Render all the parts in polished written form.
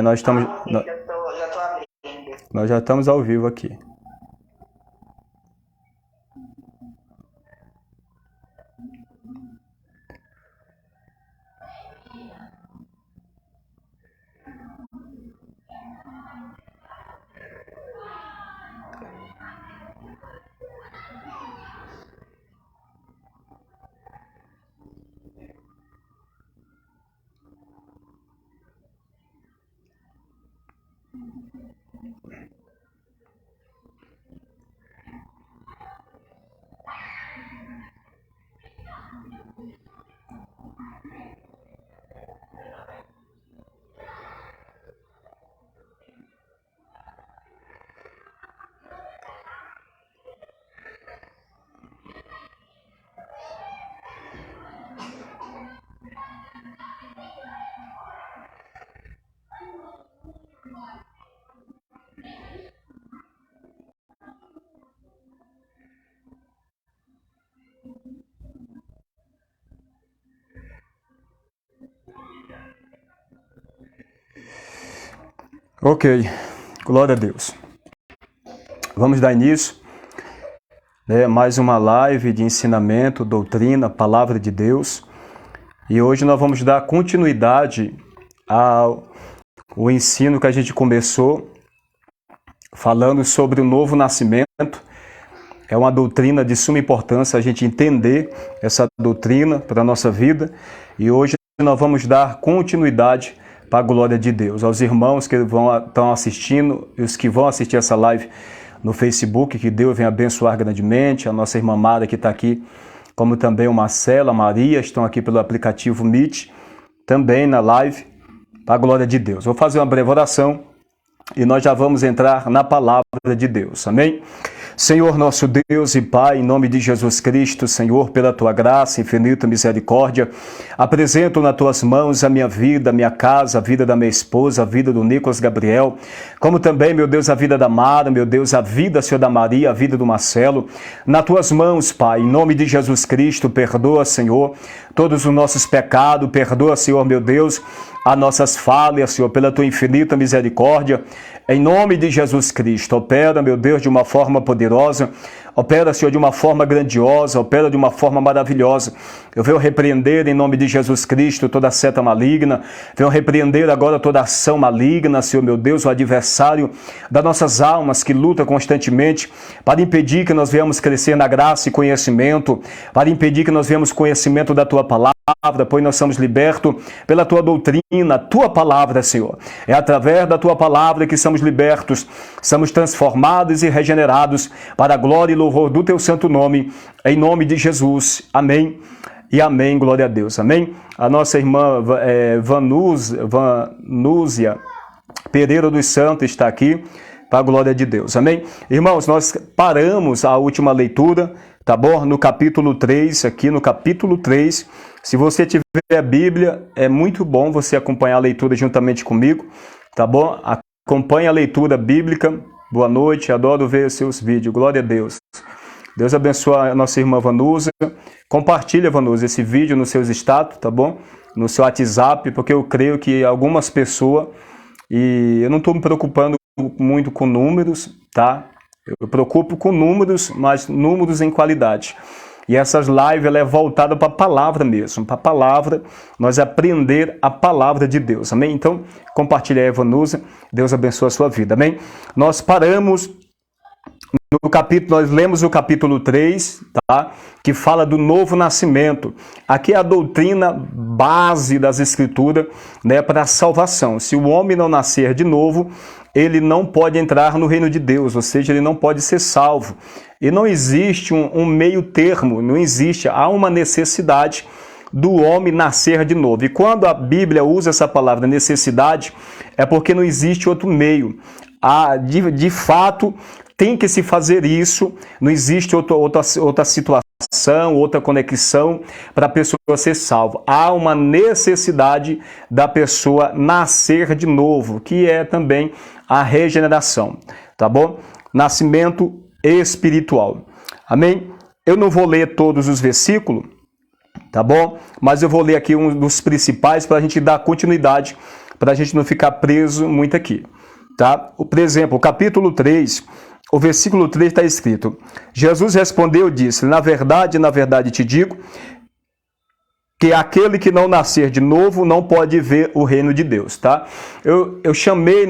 Nós estamos, Já tô abrindo. nós já estamos ao vivo aqui. Ok, glória a Deus. Vamos dar início, mais uma live de ensinamento, doutrina, palavra de Deus. E hoje nós vamos dar continuidade ao ensino que a gente começou falando sobre o novo nascimento. É uma doutrina de suma importância a gente entender essa doutrina para a nossa vida. E hoje nós vamos dar continuidade para a glória de Deus. Aos irmãos que estão assistindo e os que vão assistir essa live no Facebook, que Deus venha abençoar grandemente. A nossa irmã Mara que está aqui, como também o Marcelo, a Maria, estão aqui pelo aplicativo Meet, também na live, para a glória de Deus. Vou fazer uma breve oração e nós já vamos entrar na palavra de Deus. Amém? Senhor nosso Deus e Pai, em nome de Jesus Cristo, Senhor, pela Tua graça, infinita misericórdia, apresento nas Tuas mãos a minha vida, a minha casa, a vida da minha esposa, a vida do Nicolas Gabriel, como também, meu Deus, a vida da Mara, meu Deus, a vida, Senhor, da Maria, a vida do Marcelo, nas Tuas mãos, Pai, em nome de Jesus Cristo, perdoa, Senhor, todos os nossos pecados, perdoa, Senhor, meu Deus, as nossas falhas, Senhor, pela Tua infinita misericórdia, em nome de Jesus Cristo, opera, meu Deus, de uma forma poderosa, opera, Senhor, de uma forma grandiosa, opera de uma forma maravilhosa. Eu venho repreender em nome de Jesus Cristo toda seta maligna, venho repreender agora toda ação maligna, Senhor, meu Deus, o adversário das nossas almas que luta constantemente para impedir que nós venhamos crescer na graça e conhecimento, para impedir que nós venhamos conhecimento da Tua palavra, pois nós somos libertos pela Tua doutrina, a Tua palavra, Senhor. É através da Tua palavra que somos libertos, somos transformados e regenerados para a glória e louvor do Teu santo nome, em nome de Jesus. Amém e amém, glória a Deus. Amém? A nossa irmã Vanúzia Pereira dos Santos está aqui, para a glória de Deus. Amém? Irmãos, nós paramos a última leitura, tá bom? No capítulo 3, aqui no capítulo 3. Se você tiver a Bíblia, é muito bom você acompanhar a leitura juntamente comigo, tá bom? Acompanhe a leitura bíblica. Boa noite, adoro ver seus vídeos. Glória a Deus. Deus abençoe a nossa irmã Vanúzia. Compartilha, Vanúzia, esse vídeo nos seus status, tá bom? No seu WhatsApp, porque eu creio que algumas pessoas, e eu não estou me preocupando muito com números, tá? Eu me preocupo com números, mas números em qualidade. E essas lives ela é voltada para a palavra mesmo, para a palavra, nós aprender a palavra de Deus, amém? Então, compartilha aí, Vanúzia, Deus abençoe a sua vida, amém? Nós paramos no capítulo, nós lemos o capítulo 3, tá? Que fala do novo nascimento. Aqui é a doutrina base das Escrituras, né, para a salvação. Se o homem não nascer de novo, ele não pode entrar no reino de Deus, ou seja, ele não pode ser salvo. E não existe um meio termo, não existe, há uma necessidade do homem nascer de novo. E quando a Bíblia usa essa palavra necessidade, é porque não existe outro meio. De fato, tem que se fazer isso, não existe outra situação, outra conexão para a pessoa ser salva. Há uma necessidade da pessoa nascer de novo, que é também a regeneração, tá bom? Nascimento espiritual. Amém? Eu não vou ler todos os versículos, tá bom? Mas eu vou ler aqui um dos principais para a gente dar continuidade para a gente não ficar preso muito aqui. Tá? Por exemplo, o capítulo 3, o versículo 3 está escrito: Jesus respondeu e disse: na verdade te digo, que aquele que não nascer de novo não pode ver o reino de Deus. Tá? Eu chamei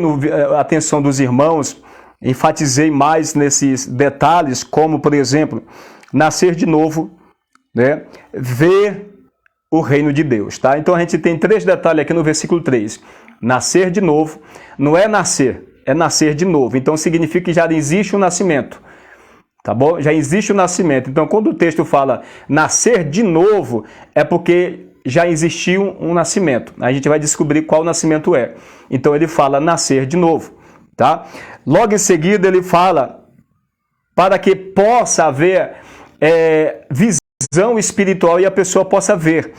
a atenção dos irmãos, enfatizei mais nesses detalhes, como, por exemplo, nascer de novo, né? Ver o reino de Deus. Tá? Então a gente tem 3 detalhes aqui no versículo 3. Nascer de novo, não é nascer, é nascer de novo. Então significa que já existe um nascimento. Tá bom? Já existe o nascimento. Então, quando o texto fala nascer de novo, é porque já existiu um nascimento. A gente vai descobrir qual nascimento é. Então, ele fala nascer de novo. Tá? Logo em seguida, ele fala para que possa haver visão espiritual e a pessoa possa ver.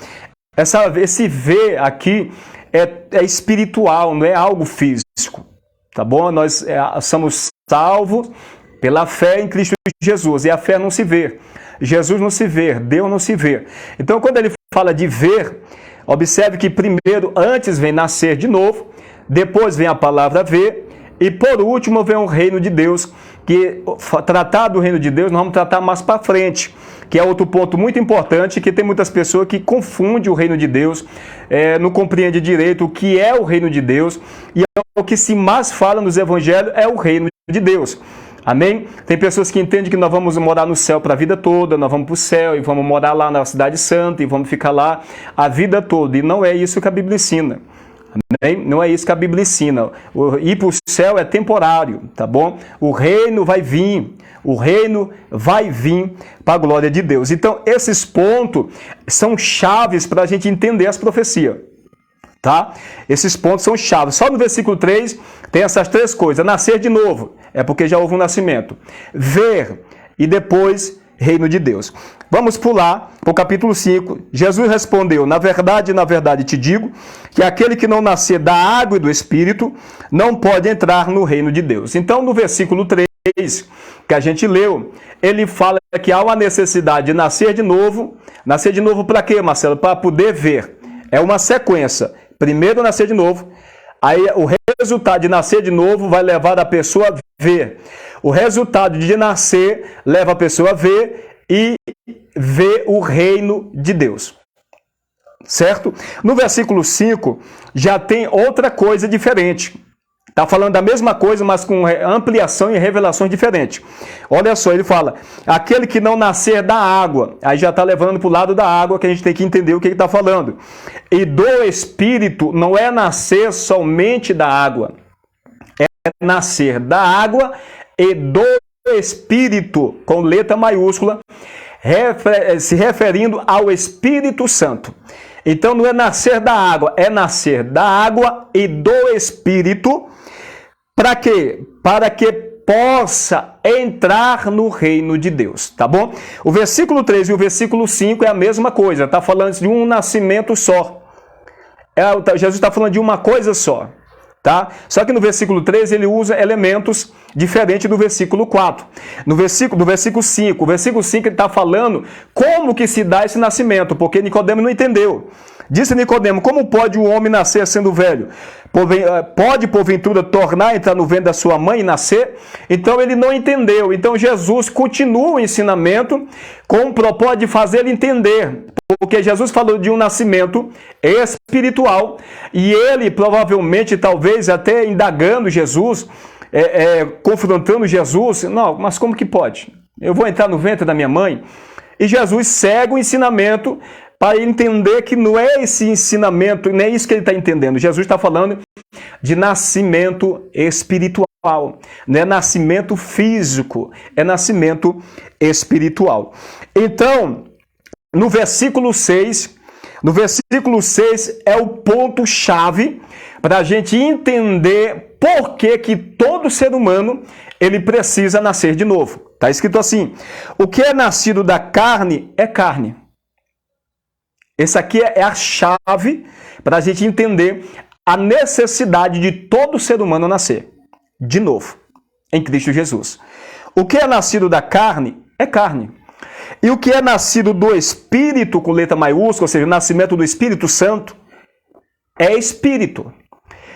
Esse ver aqui é espiritual, não é algo físico. Tá bom? Nós somos salvos pela fé em Cristo Jesus. E a fé não se vê. Jesus não se vê. Deus não se vê. Então, quando ele fala de ver, observe que primeiro, antes vem nascer de novo, depois vem a palavra ver, e por último vem o reino de Deus, que tratar do reino de Deus nós vamos tratar mais para frente, que é outro ponto muito importante, que tem muitas pessoas que confundem o reino de Deus, não compreendem direito o que é o reino de Deus, e o que se mais fala nos evangelhos é o reino de Deus. Amém? Tem pessoas que entendem que nós vamos morar no céu para a vida toda, nós vamos para o céu e vamos morar lá na cidade santa e vamos ficar lá a vida toda. E não é isso que a Bíblia ensina. Amém? Não é isso que a Bíblia ensina. Ir para o céu é temporário, tá bom? O reino vai vir. O reino vai vir para a glória de Deus. Então, esses pontos são chaves para a gente entender as profecias. Tá? Esses pontos são chaves. Só no versículo 3 tem essas 3 coisas. Nascer de novo, é porque já houve um nascimento. Ver e depois reino de Deus. Vamos pular para o capítulo 5. Jesus respondeu: na verdade te digo, que aquele que não nascer da água e do Espírito não pode entrar no reino de Deus. Então, no versículo 3, que a gente leu, ele fala que há uma necessidade de nascer de novo. Nascer de novo para quê, Marcelo? Para poder ver. É uma sequência. Primeiro nascer de novo, aí o resultado de nascer de novo vai levar a pessoa a ver. O resultado de nascer leva a pessoa a ver e ver o reino de Deus. Certo? No versículo 5 já tem outra coisa diferente. Está falando da mesma coisa, mas com ampliação e revelações diferentes. Olha só, ele fala: aquele que não nascer da água. Aí já está levando para o lado da água, que a gente tem que entender o que ele está falando. E do Espírito não é nascer somente da água. É nascer da água e do Espírito, com letra maiúscula, se referindo ao Espírito Santo. Então não é nascer da água, é nascer da água e do Espírito. Para quê? Para que possa entrar no reino de Deus, tá bom? O versículo 3 e o versículo 5 é a mesma coisa, está falando de um nascimento só. Jesus está falando de uma coisa só, tá? Só que no versículo 3 ele usa elementos diferentes do versículo 4. Do versículo 5, o versículo 5 ele está falando como que se dá esse nascimento, porque Nicodemo não entendeu. Disse Nicodemo: como pode o homem nascer sendo velho? Pode, porventura, tornar a entrar no ventre da sua mãe e nascer? Então ele não entendeu. Então Jesus continua o ensinamento com o propósito de fazer ele entender. Porque Jesus falou de um nascimento espiritual e ele provavelmente, talvez até indagando Jesus, confrontando Jesus: não, mas como que pode? Eu vou entrar no ventre da minha mãe? E Jesus segue o ensinamento para entender que não é esse ensinamento, nem é isso que ele está entendendo. Jesus está falando de nascimento espiritual, não é nascimento físico, é nascimento espiritual. Então, no versículo 6 é o ponto-chave para a gente entender por que todo ser humano ele precisa nascer de novo. Está escrito assim: o que é nascido da carne é carne. Essa aqui é a chave para a gente entender a necessidade de todo ser humano nascer de novo em Cristo Jesus. O que é nascido da carne é carne. E o que é nascido do Espírito, com letra maiúscula, ou seja, o nascimento do Espírito Santo, é espírito.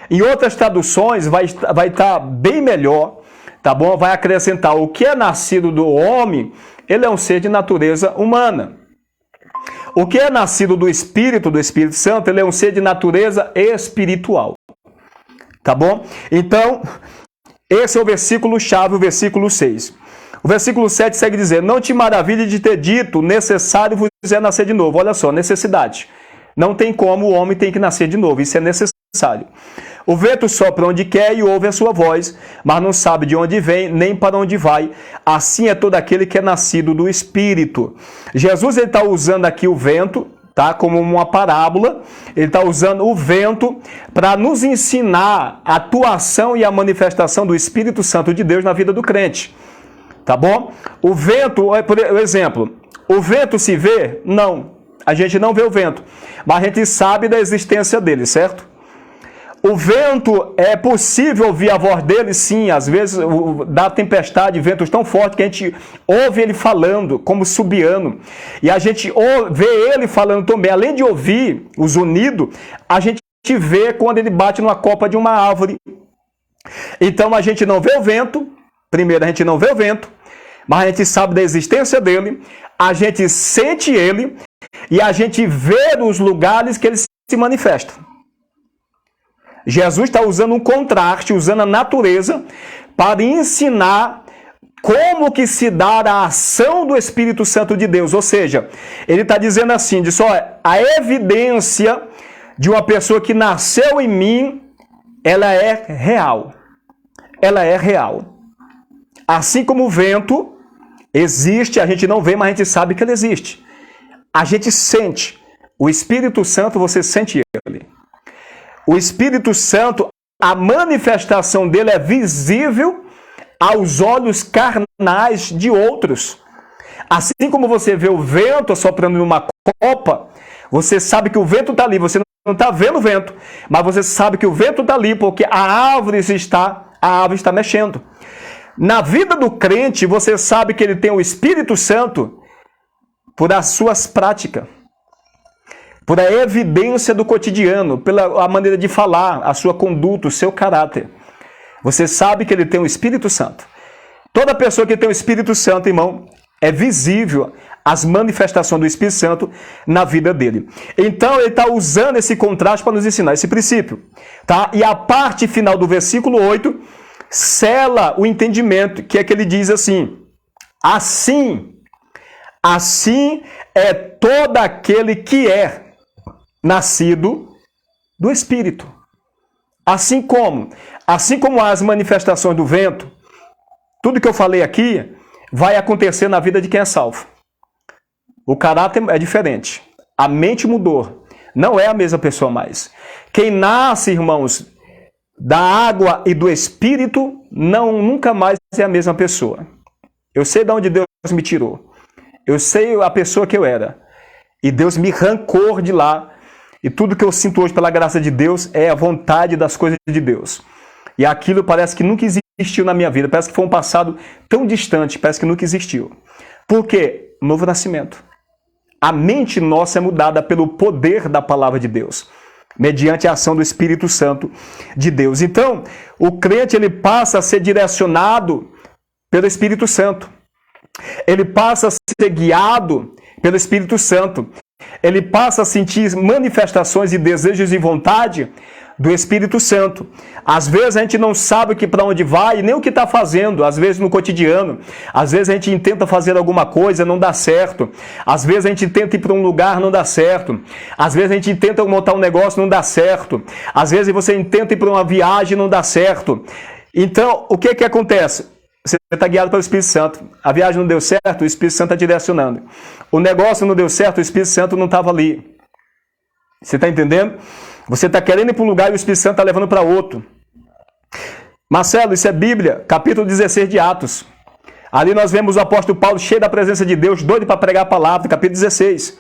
Em outras traduções vai estar bem melhor, tá bom? Vai acrescentar: o que é nascido do homem, ele é um ser de natureza humana. O que é nascido do Espírito Santo, ele é um ser de natureza espiritual. Tá bom? Então, esse é o versículo chave, o versículo 6. O versículo 7 segue dizendo: não te maravilhe de ter dito, necessário vos é nascer de novo. Olha só, necessidade. Não tem como, o homem tem que nascer de novo, isso é necessário. O vento sopra onde quer e ouve a sua voz, mas não sabe de onde vem, nem para onde vai. Assim é todo aquele que é nascido do Espírito. Jesus está usando aqui o vento, tá, como uma parábola. Ele está usando o vento para nos ensinar a atuação e a manifestação do Espírito Santo de Deus na vida do crente. Tá bom? O vento, por exemplo, o vento se vê? Não. A gente não vê o vento, mas a gente sabe da existência dele, certo? O vento, é possível ouvir a voz dele? Sim, às vezes dá tempestade, ventos tão fortes que a gente ouve ele falando, como subiano. E a gente vê ele falando também. Além de ouvir o zunido, a gente vê quando ele bate numa copa de uma árvore. Então a gente não vê o vento, primeiro a gente não vê o vento, mas a gente sabe da existência dele, a gente sente ele e a gente vê os lugares que ele se manifesta. Jesus está usando um contraste, usando a natureza para ensinar como que se dá a ação do Espírito Santo de Deus. Ou seja, ele está dizendo assim, diz, olha, a evidência de uma pessoa que nasceu em mim, ela é real. Ela é real. Assim como o vento existe, a gente não vê, mas a gente sabe que ele existe. A gente sente. O Espírito Santo, você sente ele. O Espírito Santo, a manifestação dele é visível aos olhos carnais de outros. Assim como você vê o vento soprando numa copa, você sabe que o vento está ali, você não está vendo o vento, mas você sabe que o vento está ali porque a árvore está mexendo. Na vida do crente, você sabe que ele tem o Espírito Santo por as suas práticas, por a evidência do cotidiano, pela maneira de falar, a sua conduta, o seu caráter. Você sabe que ele tem o Espírito Santo. Toda pessoa que tem o Espírito Santo, irmão, é visível as manifestações do Espírito Santo na vida dele. Então, ele está usando esse contraste para nos ensinar esse princípio. Tá? E a parte final do versículo 8 sela o entendimento, que é que ele diz assim: assim é todo aquele que é nascido do Espírito. Assim como as manifestações do vento, tudo que eu falei aqui vai acontecer na vida de quem é salvo. O caráter é diferente. A mente mudou. Não é a mesma pessoa mais. Quem nasce, irmãos, da água e do Espírito, nunca mais é a mesma pessoa. Eu sei de onde Deus me tirou. Eu sei a pessoa que eu era. E Deus me arrancou de lá. E tudo que eu sinto hoje pela graça de Deus é a vontade das coisas de Deus. E aquilo parece que nunca existiu na minha vida. Parece que foi um passado tão distante. Parece que nunca existiu. Por quê? Novo nascimento. A mente nossa é mudada pelo poder da palavra de Deus, mediante a ação do Espírito Santo de Deus. Então, o crente ele passa a ser direcionado pelo Espírito Santo. Ele passa a ser guiado pelo Espírito Santo. Ele passa a sentir manifestações de desejos e vontade do Espírito Santo. Às vezes a gente não sabe para onde vai, nem o que está fazendo, às vezes no cotidiano. Às vezes a gente tenta fazer alguma coisa, não dá certo. Às vezes a gente tenta ir para um lugar, não dá certo. Às vezes a gente tenta montar um negócio, não dá certo. Às vezes você tenta ir para uma viagem, não dá certo. Então, o que acontece? Você está guiado pelo Espírito Santo. A viagem não deu certo, o Espírito Santo está direcionando. O negócio não deu certo, o Espírito Santo não estava ali. Você está entendendo? Você está querendo ir para um lugar e o Espírito Santo está levando para outro. Marcelo, isso é Bíblia, capítulo 16 de Atos. Ali nós vemos o apóstolo Paulo cheio da presença de Deus, doido para pregar a palavra, capítulo 16.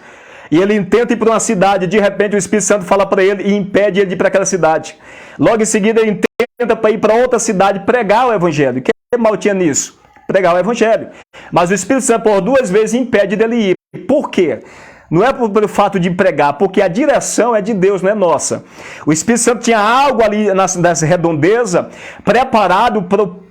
E ele tenta ir para uma cidade, de repente o Espírito Santo fala para ele e impede ele de ir para aquela cidade. Logo em seguida ele tenta para ir para outra cidade pregar o evangelho. Que mal tinha nisso? Pregar o evangelho. Mas o Espírito Santo por 2 vezes impede dele ir. Por quê? Não é pelo fato de pregar, porque a direção é de Deus, não é nossa. O Espírito Santo tinha algo ali nessa redondeza preparado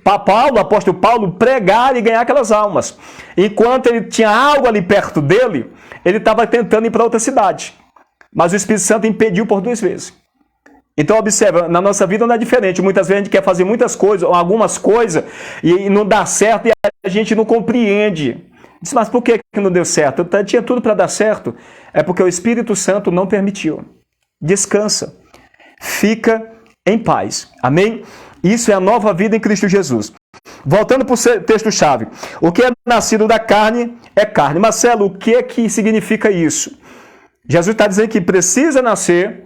para Paulo, o apóstolo Paulo, pregar e ganhar aquelas almas. Enquanto ele tinha algo ali perto dele, ele estava tentando ir para outra cidade. Mas o Espírito Santo impediu por 2 vezes. Então, observa, na nossa vida não é diferente. Muitas vezes a gente quer fazer muitas coisas, ou algumas coisas, e não dá certo, e a gente não compreende. Diz, mas por que não deu certo? Eu tinha tudo para dar certo. É porque o Espírito Santo não permitiu. Descansa. Fica em paz. Amém? Isso é a nova vida em Cristo Jesus. Voltando para o texto-chave. O que é nascido da carne é carne. Marcelo, o que significa isso? Jesus está dizendo que precisa nascer,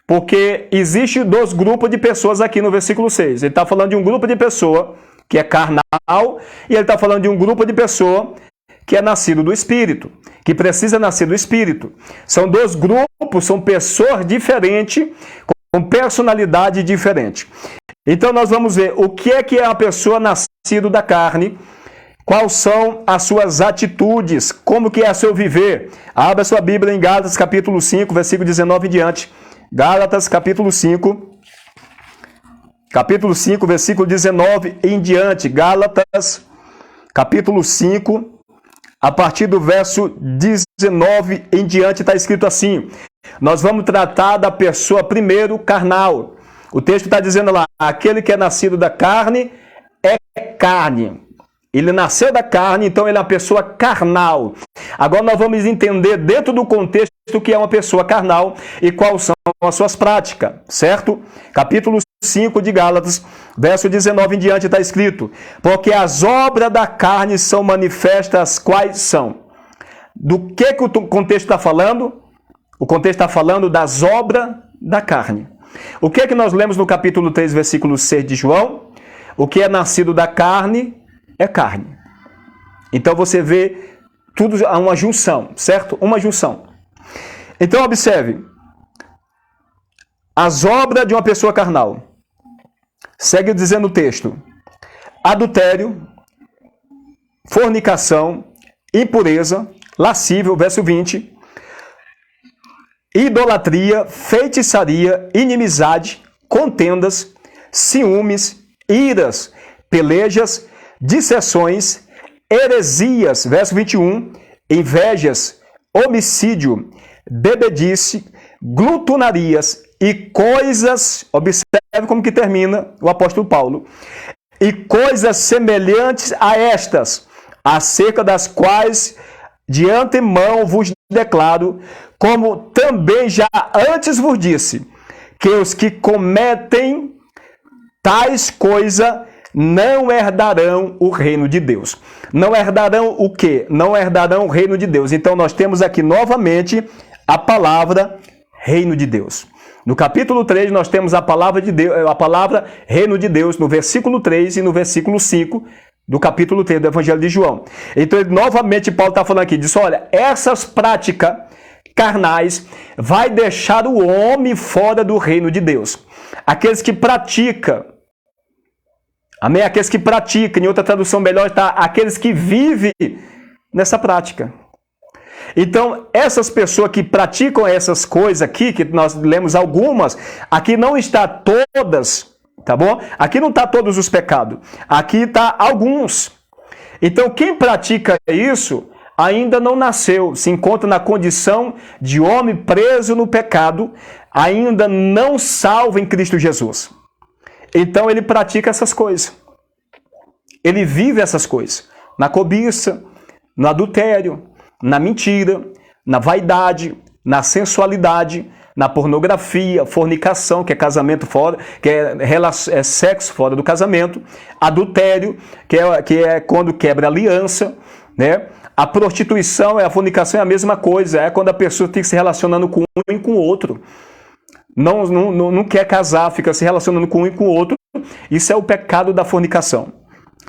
porque existe 2 grupos de pessoas aqui no versículo 6. Ele está falando de um grupo de pessoa que é carnal, e ele está falando de um grupo de pessoa que é nascido do Espírito, que precisa nascer do Espírito. São 2 grupos, são pessoas diferentes, com personalidade diferente. Então nós vamos ver o que é a pessoa nascida da carne, quais são as suas atitudes, como que é seu viver. Abra sua Bíblia em Gálatas capítulo 5, versículo 19 em diante. Gálatas capítulo 5, versículo 19 em diante. Gálatas capítulo 5, a partir do verso 19 em diante, está escrito assim: nós vamos tratar da pessoa primeiro carnal. O texto está dizendo lá, aquele que é nascido da carne é carne. Ele nasceu da carne, então ele é uma pessoa carnal. Agora nós vamos entender dentro do contexto o que é uma pessoa carnal e quais são as suas práticas, certo? Capítulo 5 de Gálatas, verso 19 em diante está escrito: porque as obras da carne são manifestas, quais são? Do que o contexto está falando? O contexto está falando das obras da carne. O que nós lemos no capítulo 3, versículo 6 de João? O que é nascido da carne é carne. Então você vê tudo a uma junção, certo? Uma junção. Então observe, as obras de uma pessoa carnal. Segue dizendo o texto: adultério, fornicação, impureza, lascívio, verso 20, idolatria, feitiçaria, inimizade, contendas, ciúmes, iras, pelejas, dissensões, heresias, verso 21, invejas, homicídio, bebedice, glutonarias e coisas, observe como que termina o apóstolo Paulo, e coisas semelhantes a estas, acerca das quais de antemão vos declaro, como também já antes vos disse, que os que cometem tais coisas não herdarão o reino de Deus. Não herdarão o quê? Não herdarão o reino de Deus. Então nós temos aqui novamente a palavra reino de Deus. No capítulo 3 nós temos a palavra de Deus, a palavra reino de Deus no versículo 3 e no versículo 5 do capítulo 3 do Evangelho de João. Então novamente Paulo está falando aqui, diz, olha, essas práticas carnais vai deixar o homem fora do reino de Deus. Aqueles que praticam, amém? Aqueles que praticam, em outra tradução melhor está, aqueles que vivem nessa prática. Então, essas pessoas que praticam essas coisas aqui, que nós lemos algumas, aqui não está todas, tá bom? Aqui não está todos os pecados, aqui está alguns. Então, quem pratica isso ainda não nasceu, se encontra na condição de homem preso no pecado, ainda não salvo em Cristo Jesus. Então ele pratica essas coisas. Ele vive essas coisas. Na cobiça, no adultério, na mentira, na vaidade, na sensualidade, na pornografia, fornicação, que é casamento fora, que é sexo fora do casamento, adultério, que é quando quebra aliança, né? A prostituição, a fornicação é a mesma coisa, é quando a pessoa fica se relacionando com um e com o outro. Não quer casar, fica se relacionando com um e com o outro. Isso é o pecado da fornicação,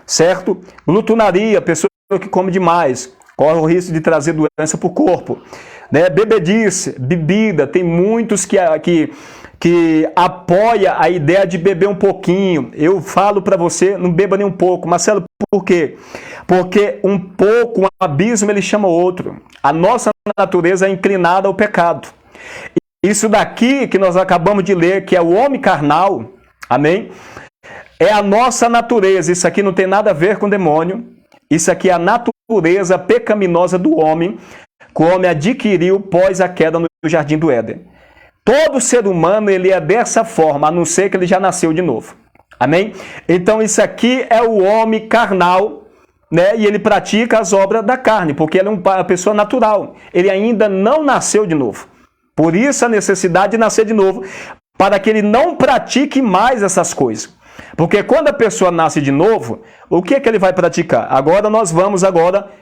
certo? Glutonaria, pessoa que come demais, corre o risco de trazer doença para o corpo. Né? Bebedice, bebida, tem muitos que que apoia a ideia de beber um pouquinho. Eu falo para você, não beba nem um pouco. Marcelo, por quê? Porque um pouco, um abismo, ele chama outro. A nossa natureza é inclinada ao pecado. Isso daqui que nós acabamos de ler, que é o homem carnal, amém? É a nossa natureza. Isso aqui não tem nada a ver com demônio. Isso aqui é a natureza pecaminosa do homem, que o homem adquiriu pós a queda no Jardim do Éden. Todo ser humano, ele é dessa forma, a não ser que ele já nasceu de novo. Amém? Então, isso aqui é o homem carnal, né? E ele pratica as obras da carne, porque ele é uma pessoa natural. Ele ainda não nasceu de novo. Por isso, a necessidade de nascer de novo, para que ele não pratique mais essas coisas. Porque quando a pessoa nasce de novo, o que é que ele vai praticar? Agora nós vamos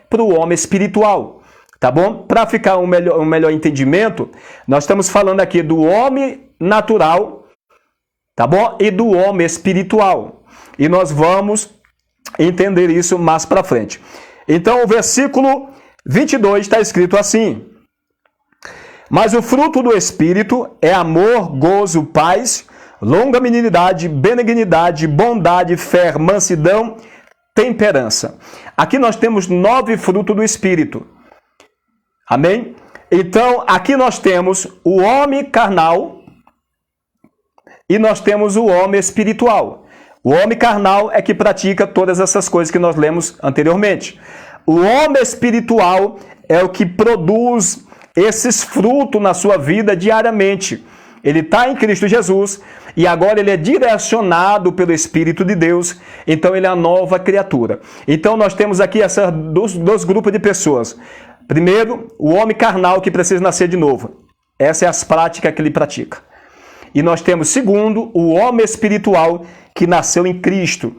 para o homem espiritual. Tá bom? Para ficar um melhor entendimento, nós estamos falando aqui do homem natural, tá bom? E do homem espiritual. E nós vamos entender isso mais para frente. Então, o versículo 22 está escrito assim: mas o fruto do Espírito é amor, gozo, paz, longanimidade, benignidade, bondade, fé, mansidão, temperança. Aqui nós temos 9 frutos do Espírito. Amém? Então, aqui nós temos o homem carnal e nós temos o homem espiritual. O homem carnal é que pratica todas essas coisas que nós lemos anteriormente. O homem espiritual é o que produz esses frutos na sua vida diariamente. Ele está em Cristo Jesus e agora ele é direcionado pelo Espírito de Deus, então ele é a nova criatura. Então nós temos aqui esses dois grupos de pessoas. Primeiro, o homem carnal que precisa nascer de novo. Essa é as práticas que ele pratica. E nós temos, segundo, o homem espiritual que nasceu em Cristo.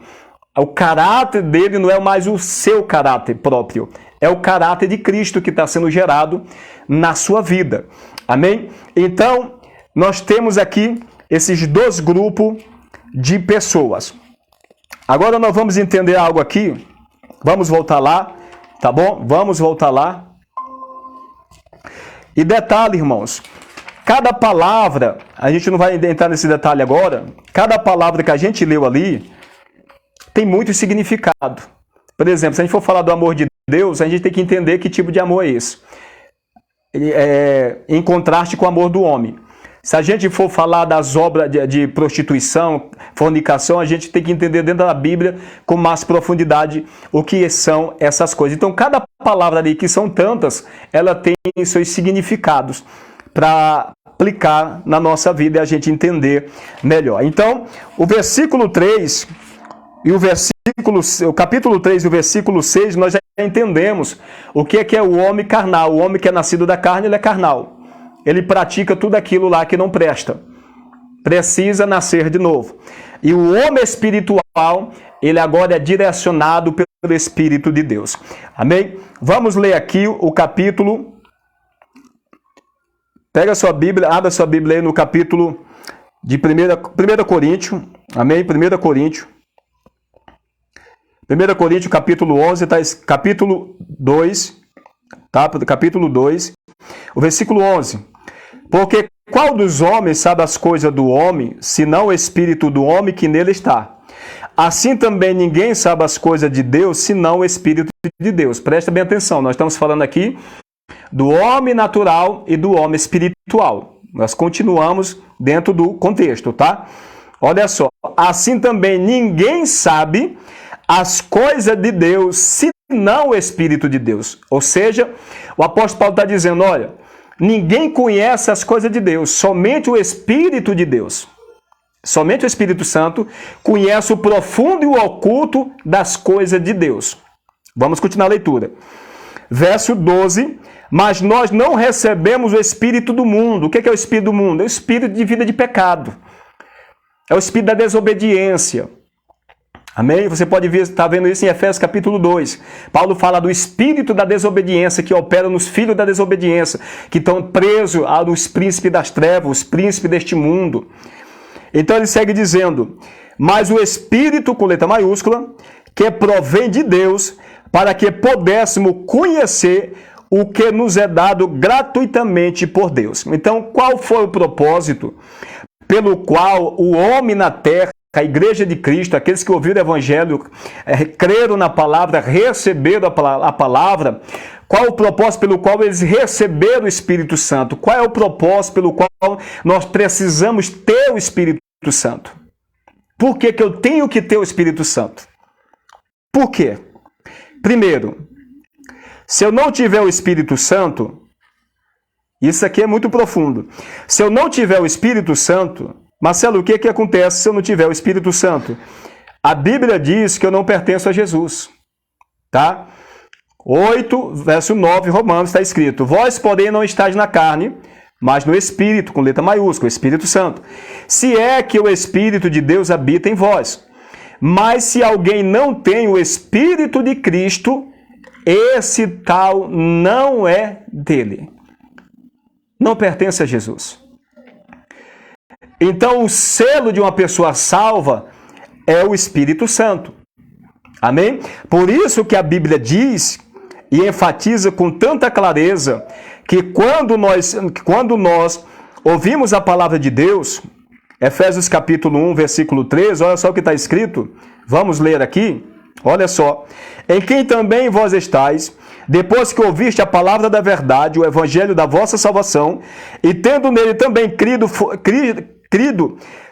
O caráter dele não é mais o seu caráter próprio. É o caráter de Cristo que está sendo gerado na sua vida. Amém? Então, nós temos aqui esses dois grupos de pessoas. Agora nós vamos entender algo aqui. Vamos voltar lá, tá bom? Vamos voltar lá. E detalhe, irmãos, cada palavra, a gente não vai entrar nesse detalhe agora, cada palavra que a gente leu ali tem muito significado. Por exemplo, se a gente for falar do amor de Deus, a gente tem que entender que tipo de amor é esse. Em contraste com o amor do homem. Se a gente for falar das obras de prostituição, fornicação, a gente tem que entender dentro da Bíblia com mais profundidade o que são essas coisas. Então, cada palavra ali, que são tantas, ela tem seus significados para aplicar na nossa vida e a gente entender melhor. Então, o versículo 3 e o capítulo 3 e o versículo 6, nós já entendemos o que é o homem carnal. O homem que é nascido da carne, ele é carnal. Ele pratica tudo aquilo lá que não presta. Precisa nascer de novo. E o homem espiritual, ele agora é direcionado pelo Espírito de Deus. Amém? Vamos ler aqui o capítulo. Pega a sua Bíblia, abra a sua Bíblia aí no capítulo de 1 Coríntios. Amém? 1 Coríntios. 1 Coríntios, capítulo 11, capítulo 2, tá? Capítulo 2, o versículo 11. Porque qual dos homens sabe as coisas do homem, senão o Espírito do homem que nele está? Assim também ninguém sabe as coisas de Deus, senão o Espírito de Deus. Presta bem atenção, nós estamos falando aqui do homem natural e do homem espiritual. Nós continuamos dentro do contexto, tá? Olha só, assim também ninguém sabe as coisas de Deus, senão o Espírito de Deus. Ou seja, o apóstolo Paulo está dizendo, olha, ninguém conhece as coisas de Deus, somente o Espírito de Deus. Somente o Espírito Santo conhece o profundo e o oculto das coisas de Deus. Vamos continuar a leitura. Verso 12, mas nós não recebemos o Espírito do mundo. O que é o Espírito do mundo? É o Espírito de vida de pecado. É o Espírito da desobediência. Amém? Você pode estar vendo isso em Efésios capítulo 2. Paulo fala do espírito da desobediência que opera nos filhos da desobediência, que estão presos aos príncipes das trevas, os príncipes deste mundo. Então ele segue dizendo, mas o Espírito, com letra maiúscula, que provém de Deus, para que pudéssemos conhecer o que nos é dado gratuitamente por Deus. Então, qual foi o propósito pelo qual o homem na terra, a igreja de Cristo, aqueles que ouviram o evangelho, creram na palavra, receberam a palavra, qual o propósito pelo qual eles receberam o Espírito Santo? Qual é o propósito pelo qual nós precisamos ter o Espírito Santo? Por que eu tenho que ter o Espírito Santo? Por quê? Primeiro, se eu não tiver o Espírito Santo, isso aqui é muito profundo. Se eu não tiver o Espírito Santo, Marcelo, o que acontece se eu não tiver o Espírito Santo? A Bíblia diz que eu não pertenço a Jesus. Tá? 8, verso 9, Romanos, está escrito: vós, porém, não estáis na carne, mas no Espírito, com letra maiúscula, Espírito Santo. Se é que o Espírito de Deus habita em vós. Mas se alguém não tem o Espírito de Cristo, esse tal não é dele. Não pertence a Jesus. Então, o selo de uma pessoa salva é o Espírito Santo. Amém? Por isso que a Bíblia diz e enfatiza com tanta clareza que quando nós ouvimos a palavra de Deus, Efésios capítulo 1, versículo 13, olha só o que está escrito. Vamos ler aqui. Olha só. Em quem também vós estáis, depois que ouviste a palavra da verdade, o evangelho da vossa salvação, e tendo nele também crido,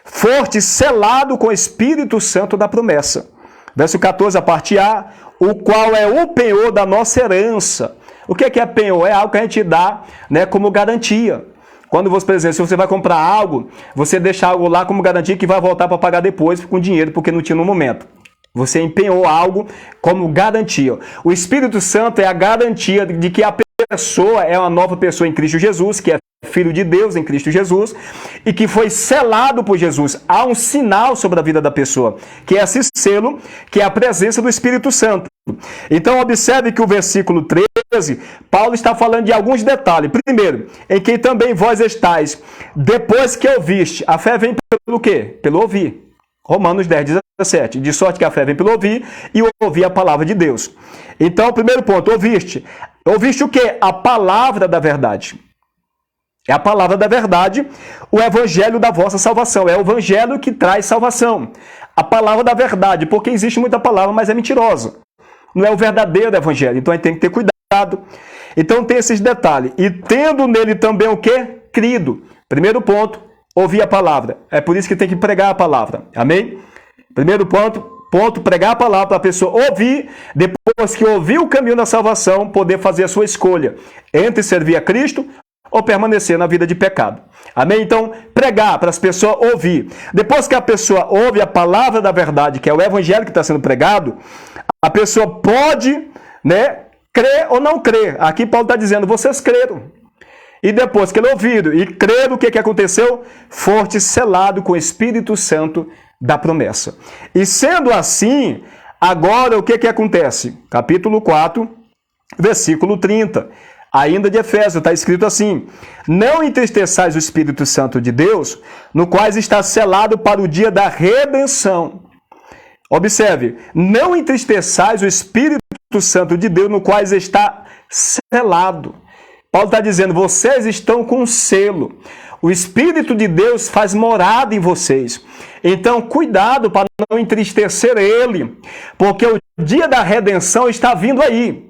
forte, selado com o Espírito Santo da promessa. Verso 14, a parte A, o qual é o penhor da nossa herança. O que é penhor? É algo que a gente dá, né, como garantia. Quando você, por exemplo, se você vai comprar algo, você deixa algo lá como garantia que vai voltar para pagar depois com dinheiro, porque não tinha no momento. Você empenhou algo como garantia. O Espírito Santo é a garantia de que a pessoa é uma nova pessoa em Cristo Jesus, que é filho de Deus em Cristo Jesus, e que foi selado por Jesus. Há um sinal sobre a vida da pessoa, que é esse selo, que é a presença do Espírito Santo. Então, observe que o versículo 13, Paulo está falando de alguns detalhes. Primeiro, em quem também vós estáis, depois que ouviste. A fé vem pelo quê? Pelo ouvir. Romanos 10, 17. De sorte que a fé vem pelo ouvir, e ouvir a palavra de Deus. Então, primeiro ponto, ouviste. Ouviste o quê? A palavra da verdade. É a palavra da verdade, o evangelho da vossa salvação. É o evangelho que traz salvação. A palavra da verdade, porque existe muita palavra, mas é mentirosa. Não é o verdadeiro evangelho. Então a gente tem que ter cuidado. Então tem esses detalhes. E tendo nele também o quê? Crido. Primeiro ponto, ouvir a palavra. É por isso que tem que pregar a palavra. Amém? Primeiro ponto, pregar a palavra para a pessoa ouvir, depois que ouvir o caminho da salvação, poder fazer a sua escolha entre servir a Cristo ou permanecer na vida de pecado. Amém? Então, pregar para as pessoas ouvir. Depois que a pessoa ouve a palavra da verdade, que é o evangelho que está sendo pregado, a pessoa pode, né, crer ou não crer. Aqui Paulo está dizendo, vocês creram. E depois que ele ouviram e creram, o que aconteceu? Forte, selado com o Espírito Santo da promessa. E sendo assim, agora o que acontece? Capítulo 4, versículo 30. Ainda de Efésios, está escrito assim: não entristeçais o Espírito Santo de Deus, no qual está selado para o dia da redenção. Observe, não entristeçais o Espírito Santo de Deus, no qual está selado. Paulo está dizendo, vocês estão com um selo. O Espírito de Deus faz morada em vocês. Então, cuidado para não entristecer ele, porque o dia da redenção está vindo aí.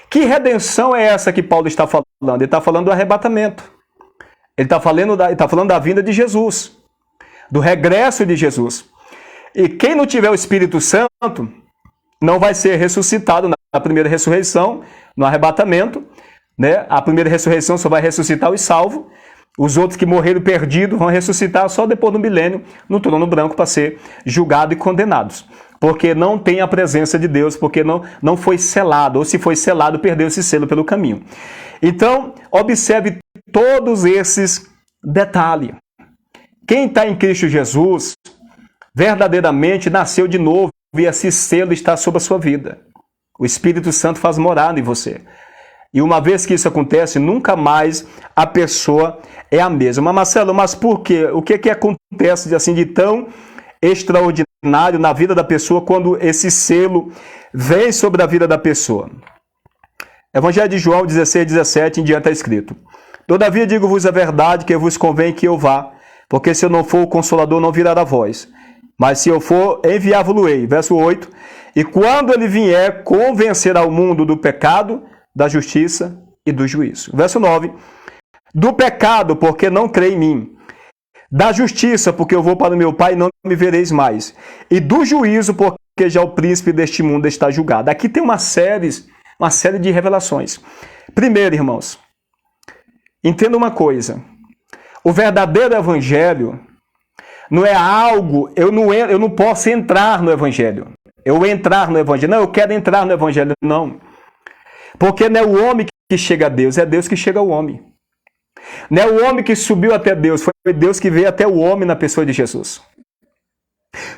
Que redenção é essa que Paulo está falando? Ele está falando do arrebatamento. Ele está falando da vinda de Jesus, do regresso de Jesus. E quem não tiver o Espírito Santo não vai ser ressuscitado na primeira ressurreição, no arrebatamento. Né? A primeira ressurreição só vai ressuscitar os salvos. Os outros que morreram perdidos vão ressuscitar só depois do milênio, no trono branco, para ser julgados e condenados. Porque não tem a presença de Deus, porque não foi selado, ou se foi selado, perdeu esse selo pelo caminho. Então, observe todos esses detalhes. Quem está em Cristo Jesus, verdadeiramente nasceu de novo, e esse selo está sobre a sua vida. O Espírito Santo faz morada em você. E uma vez que isso acontece, nunca mais a pessoa é a mesma. Mas Marcelo, mas por quê? O que acontece assim, de tão extraordinário na vida da pessoa quando esse selo vem sobre a vida da pessoa? Evangelho de João 16, 17 em diante está escrito: todavia digo-vos a verdade, que vos convém que eu vá, porque se eu não for o Consolador, não virá a vós. Mas se eu for, enviá-lo-ei. Verso 8. E quando ele vier, convencerá o mundo do pecado, da justiça e do juízo. Verso 9. Do pecado, porque não crê em mim. Da justiça, porque eu vou para o meu Pai e não me vereis mais. E do juízo, porque já o príncipe deste mundo está julgado. Aqui tem uma série de revelações. Primeiro, irmãos, entenda uma coisa. O verdadeiro evangelho não é algo... Eu não posso entrar no evangelho. Eu entrar no evangelho. Não, eu quero entrar no evangelho. Não. Porque não é o homem que chega a Deus, é Deus que chega ao homem. Não é o homem que subiu até Deus, foi Deus que veio até o homem na pessoa de Jesus.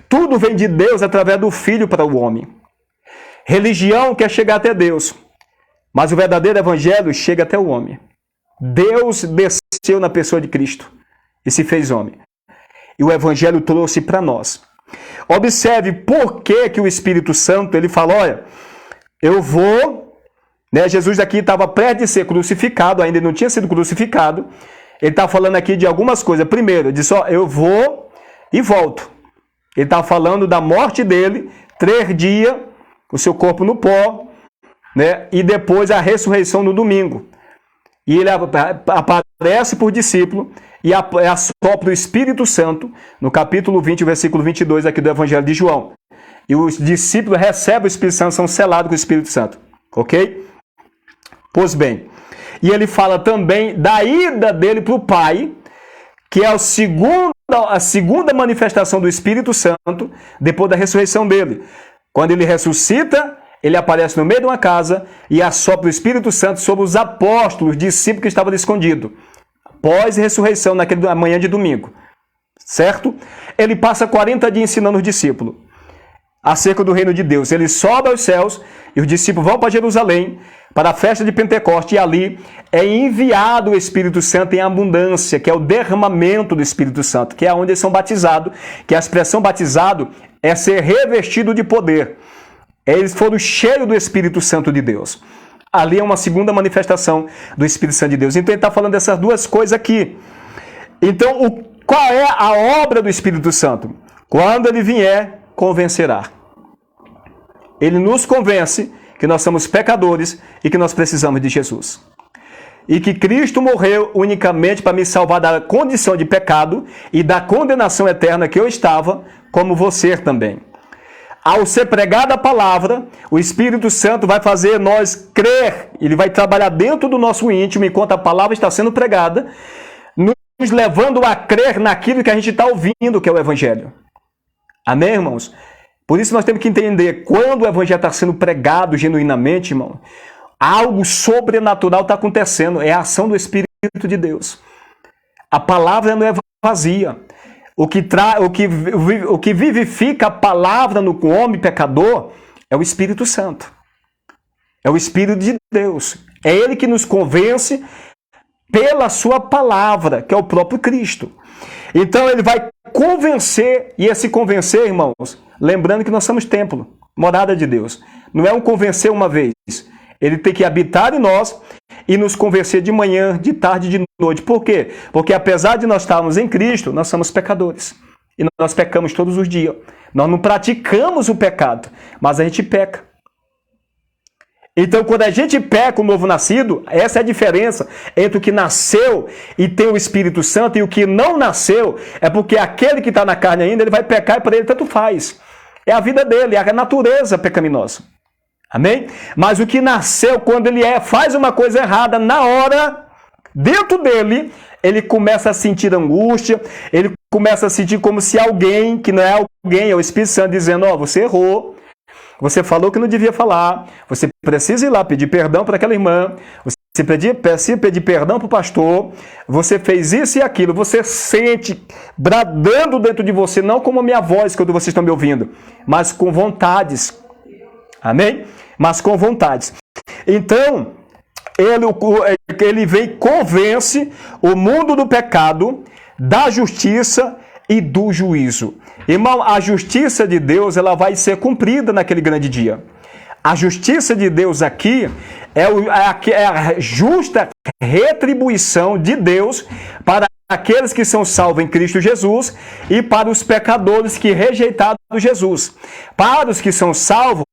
Tudo vem de Deus através do Filho para o homem. Religião quer chegar até Deus, mas o verdadeiro evangelho chega até o homem. Deus desceu na pessoa de Cristo e se fez homem. E o evangelho trouxe para nós. Observe por que o Espírito Santo, ele fala, olha, eu vou... Jesus aqui estava prestes de ser crucificado, ainda não tinha sido crucificado. Ele está falando aqui de algumas coisas. Primeiro, ele disse, eu vou e volto. Ele está falando da morte dele, 3 dias, o seu corpo no pó, e depois a ressurreição no domingo. E ele aparece por discípulo e assopra o Espírito Santo, no capítulo 20, versículo 22 aqui do Evangelho de João. E os discípulos recebem o Espírito Santo, são selados com o Espírito Santo. Ok? Pois bem, e ele fala também da ida dele para o Pai, que é a segunda manifestação do Espírito Santo, depois da ressurreição dele. Quando ele ressuscita, ele aparece no meio de uma casa e assopra o Espírito Santo sobre os apóstolos, discípulos que estavam escondidos, pós-ressurreição, naquela manhã de domingo. Certo? Ele passa 40 dias ensinando os discípulos acerca do reino de Deus. Ele sobe aos céus e os discípulos vão para Jerusalém, para a festa de Pentecostes, e ali é enviado o Espírito Santo em abundância, que é o derramamento do Espírito Santo, que é onde eles são batizados, que a expressão batizado é ser revestido de poder. Eles foram cheios do Espírito Santo de Deus. Ali é uma segunda manifestação do Espírito Santo de Deus. Então ele está falando dessas duas coisas aqui. Então, qual é a obra do Espírito Santo? Quando ele vier, convencerá. Ele nos convence que nós somos pecadores e que nós precisamos de Jesus. E que Cristo morreu unicamente para me salvar da condição de pecado e da condenação eterna que eu estava, como você também. Ao ser pregada a palavra, o Espírito Santo vai fazer nós crer. Ele vai trabalhar dentro do nosso íntimo enquanto a palavra está sendo pregada, nos levando a crer naquilo que a gente está ouvindo, que é o Evangelho. Amém, irmãos? Por isso nós temos que entender, quando o Evangelho está sendo pregado genuinamente, irmão, algo sobrenatural está acontecendo, é a ação do Espírito de Deus. A palavra não é vazia. O que vivifica a palavra no homem pecador é o Espírito Santo. É o Espírito de Deus. É Ele que nos convence pela sua palavra, que é o próprio Cristo. Então ele vai convencer, e esse convencer, irmãos, lembrando que nós somos templo, morada de Deus. Não é um convencer uma vez. Ele tem que habitar em nós e nos convencer de manhã, de tarde, de noite. Por quê? Porque apesar de nós estarmos em Cristo, nós somos pecadores. E nós pecamos todos os dias. Nós não praticamos o pecado, mas a gente peca. Então, quando a gente peca o novo nascido, essa é a diferença entre o que nasceu e tem o Espírito Santo e o que não nasceu, é porque aquele que está na carne ainda, ele vai pecar e para ele tanto faz. É a vida dele, é a natureza pecaminosa. Amém? Mas o que nasceu, quando ele faz uma coisa errada, na hora, dentro dele, ele começa a sentir angústia, ele começa a sentir como se alguém, que não é alguém, é o Espírito Santo, dizendo, você errou, você falou que não devia falar, você precisa ir lá pedir perdão para aquela irmã, você precisa pedir perdão para o pastor, você fez isso e aquilo, você sente bradando dentro de você, não como a minha voz quando vocês estão me ouvindo, mas com vontades. Amém? Mas com vontades. Então, ele vem e convence o mundo do pecado, da justiça e do juízo. Irmão, a justiça de Deus, ela vai ser cumprida naquele grande dia. A justiça de Deus aqui é a justa retribuição de Deus para aqueles que são salvos em Cristo Jesus e para os pecadores que rejeitaram Jesus. Para os que são salvos,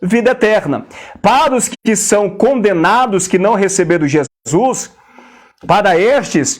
vida eterna. Para os que são condenados, que não receberam Jesus, para estes,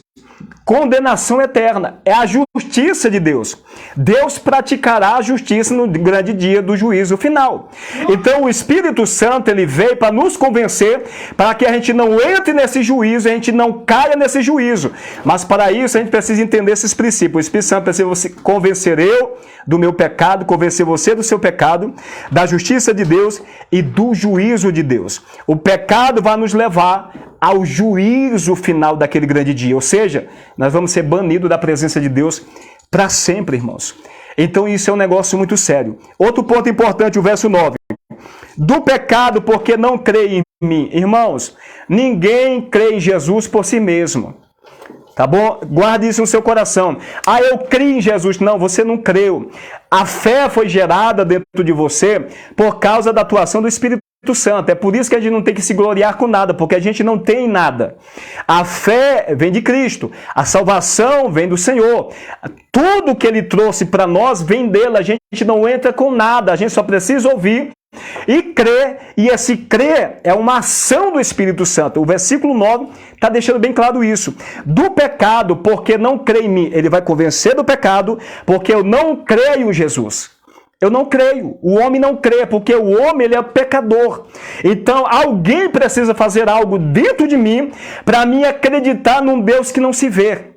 condenação eterna. É a justiça de Deus. Deus praticará a justiça no grande dia do juízo final. Então o Espírito Santo, ele veio para nos convencer, para que a gente não entre nesse juízo, a gente não caia nesse juízo. Mas para isso a gente precisa entender esses princípios. O Espírito Santo precisa convencer eu do meu pecado, convencer você do seu pecado, da justiça de Deus e do juízo de Deus. O pecado vai nos levar ao juízo final daquele grande dia. Ou seja, nós vamos ser banidos da presença de Deus para sempre, irmãos. Então isso é um negócio muito sério. Outro ponto importante, o verso 9. Do pecado, porque não creio em mim. Irmãos, ninguém crê em Jesus por si mesmo. Tá bom? Guarde isso no seu coração. Ah, eu creio em Jesus. Não, você não creu. A fé foi gerada dentro de você por causa da atuação do Espírito Santo. É por isso que a gente não tem que se gloriar com nada, porque a gente não tem nada. A fé vem de Cristo. A salvação vem do Senhor. Tudo que Ele trouxe para nós vem dele. A gente não entra com nada. A gente só precisa ouvir e crer, e esse crer é uma ação do Espírito Santo. O versículo 9 está deixando bem claro isso. Do pecado, porque não crê em mim. Ele vai convencer do pecado, porque eu não creio em Jesus. Eu não creio. O homem não crê, porque o homem ele é pecador. Então, alguém precisa fazer algo dentro de mim para mim acreditar num Deus que não se vê.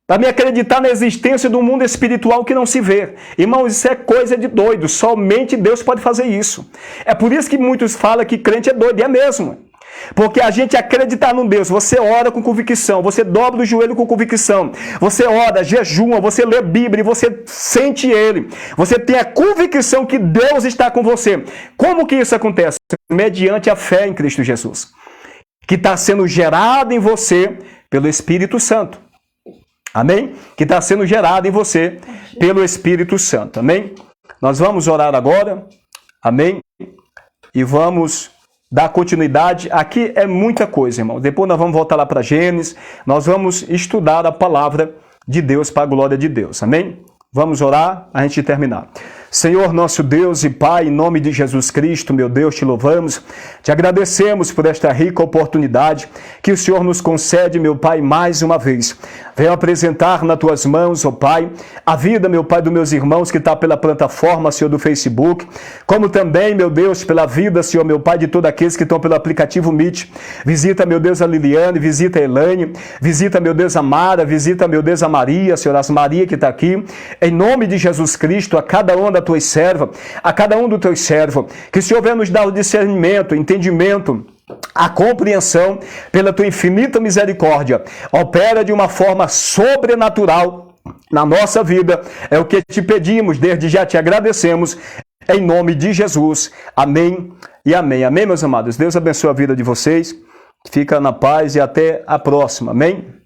Para me acreditar na existência do mundo espiritual que não se vê. Irmãos, isso é coisa de doido. Somente Deus pode fazer isso. É por isso que muitos falam que crente é doido. E é mesmo. Porque a gente acreditar num Deus, você ora com convicção, você dobra o joelho com convicção, você ora, jejua, você lê Bíblia, você sente Ele. Você tem a convicção que Deus está com você. Como que isso acontece? Mediante a fé em Cristo Jesus. Que está sendo gerada em você pelo Espírito Santo. Amém? Que está sendo gerado em você pelo Espírito Santo. Amém? Nós vamos orar agora. Amém? E vamos dar continuidade. Aqui é muita coisa, irmão. Depois nós vamos voltar lá para Gênesis. Nós vamos estudar a palavra de Deus para a glória de Deus. Amém? Vamos orar, a gente terminar. Senhor, nosso Deus e Pai, em nome de Jesus Cristo, meu Deus, te louvamos, te agradecemos por esta rica oportunidade que o Senhor nos concede, meu Pai, mais uma vez. Venho apresentar nas tuas mãos, ó Pai, a vida, meu Pai, dos meus irmãos que está pela plataforma, Senhor, do Facebook, como também, meu Deus, pela vida, Senhor, meu Pai, de todos aqueles que estão pelo aplicativo Meet. Visita, meu Deus, a Liliane, visita a Elaine, visita, meu Deus, a Mara, visita, meu Deus, a Maria, Senhor, as Maria que está aqui. Em nome de Jesus Cristo, a cada uma da tua serva, a cada um dos teus servos, que o Senhor venha nos dar o discernimento, o entendimento, a compreensão pela tua infinita misericórdia. Opera de uma forma sobrenatural na nossa vida. É o que te pedimos, desde já te agradecemos, em nome de Jesus. Amém e amém. Amém, meus amados. Deus abençoe a vida de vocês. Fica na paz e até a próxima. Amém.